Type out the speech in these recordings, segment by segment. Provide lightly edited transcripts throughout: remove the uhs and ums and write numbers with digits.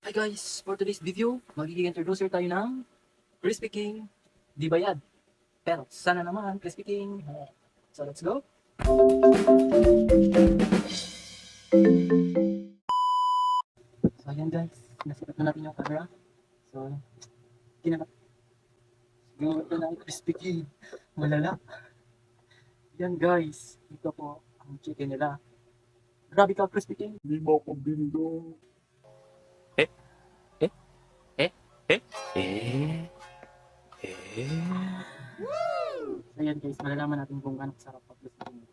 Hi guys! For today's video, magiging introducer tayo ng Crispy King Di Bayad. Pero sana naman Crispy King. So let's go! So ayan guys, nasipat na natin yung camera. So, kinaka... Siguro ito na ang Crispy King. Malala. Yan guys, ito po ang chicken nila. Grabe ka Crispy King. Di ba ako bindo? Eh, eh, eh, eh, eh, eh. So ayan guys, malalaman natin kung anong sarap pag Crispy King.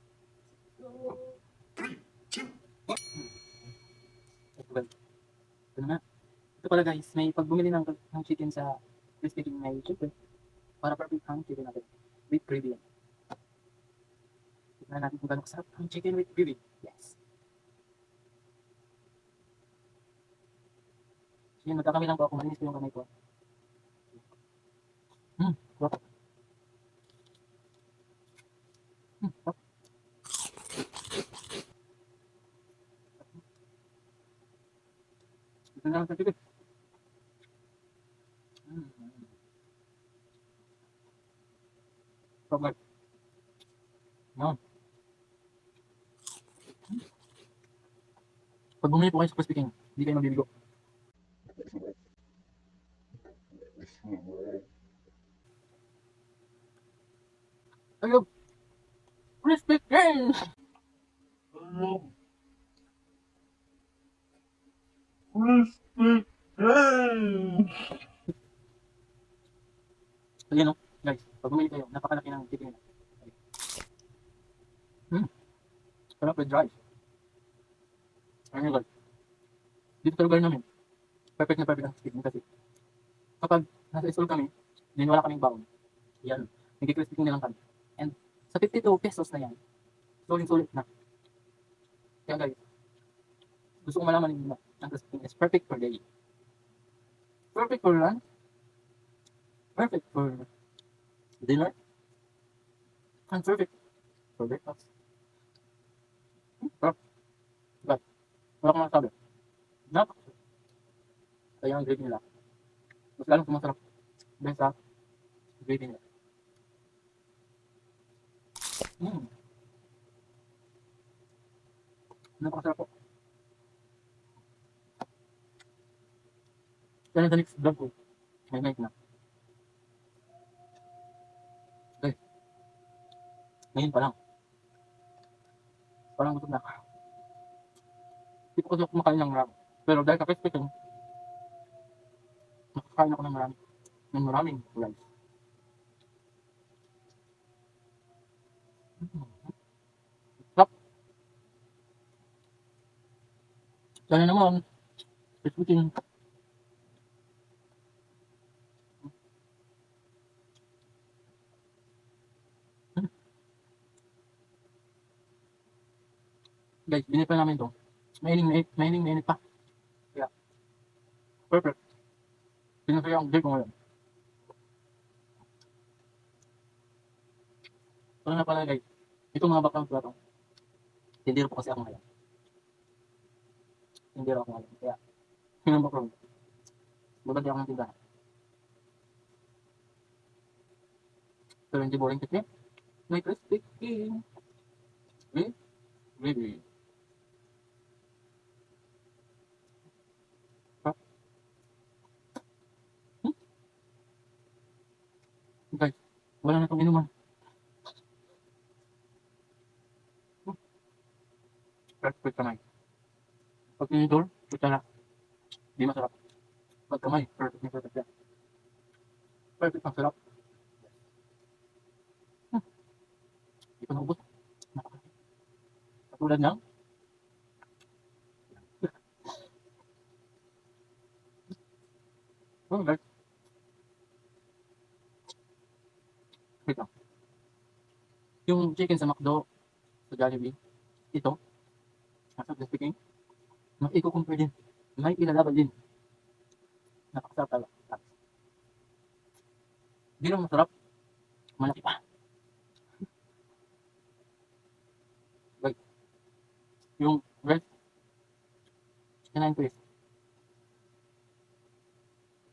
Well, ito na nga. Ito pala guys, may pag bumili ng chicken sa Crispy King may chicken para perfect ang chicken natin with gravy. Tignan natin kung gano'ng sarap ang chicken with gravy. Yes. So yun, magkakamay lang po ako. Malinis ko yung kamay ko. Sarap. Sarap. Ito na lang sa chicken. Sarap guys. Yan. Pag bumili po kayo sa Crispy King, hindi kayo mabibigo. Ayun! Crispy King! Ano? Crispy King! So yun o, guys, pag bumili kayo, napakalaki ng chicken nila. Sarap with rice. Ayun guys, dito sa lugar namin, perfect na perfect ang chicken kasi kapag nasa school kami, then wala kaming baon. Yan, nag-crispy King na lang kami. And sa 52 pesos na yan, sulit-sulit na. Kaya guys, gusto ko malaman ninyo na ang Crispy King is perfect for day. Perfect for lunch. Perfect for dinner. And perfect for breakfast. Sarap. But, wala akong masabi. Napakasarap. Kaya ang gravy nila. Mas lalong sumasarap dahil sa gravy nila. Napakasarap po. Kaya sa next vlog ko, may night na. Okay. Ngayon pa lang. Parang gutom na ako. Hindi ko kasi ako kumakain ng marami. Pero dahil sa Crispy King, nakakain ako ng marami. Ng maraming rice. Sarap. Sana naman, Crispy King. Guys, binili pa namin to. Maining pa. Kaya, perfect. Pinasaya ang day ko ngayon. Ano na pala guys, ito mga bakang plato. Tindero po kasi ako ngayon. Tindero ako ngayon. Kaya, yun ang bakang. Maganda ako ng tindahan. Pero hindi boring kasi may Crispy King. Maybe. Huh? Guys, wala na itong inuman. Perfect kamay. Pag tinidor, kutsara. Di masarap. Pag kamay, perfect na perfect yan. Perfect ang sarap. Di ko naubos. Napakasarap. Katulad ng, oh guys, wait lang. Yung chicken sa McDo, sa Jollibee, ito, nasa Crispy King, mas i-compare din. May ilalaban din. Napakasarap talaga. Di lang masarap, malaki pa. Guys, yung rice, kinain ko is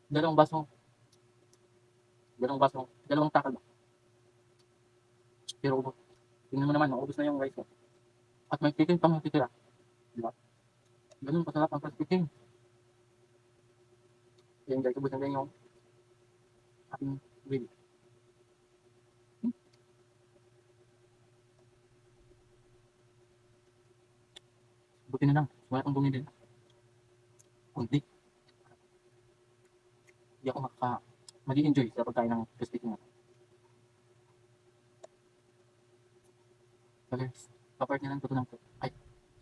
dalawang basong, dalawang takal ba? Pero ubos. Tingnan mo naman, maubos na yung rice ko. At may chicken pang natitira. Di ba? Ganun kasarap ang fried chicken. Yan guys, ubos na din yung aking gravy. Buti na lang, wala kang bumili. Kundi, hindi ako mag-i-enjoy sa pagkain ng crispy chicken. So guys, papart niya lang tutunan ko. Ay,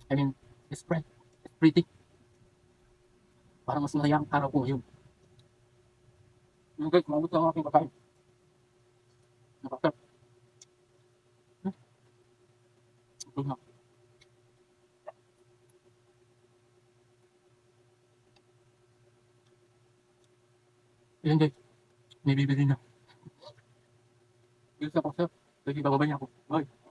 I mean, spread. It's pretty. Parang mas masaya ang araw ko ngayon. Yung guys, maubos lang ang aking pagkain. Nakakasarap. Ito na. Ayan guys, may bibili na. Guys, ako sir. Sige, bababa niya ako. Bye.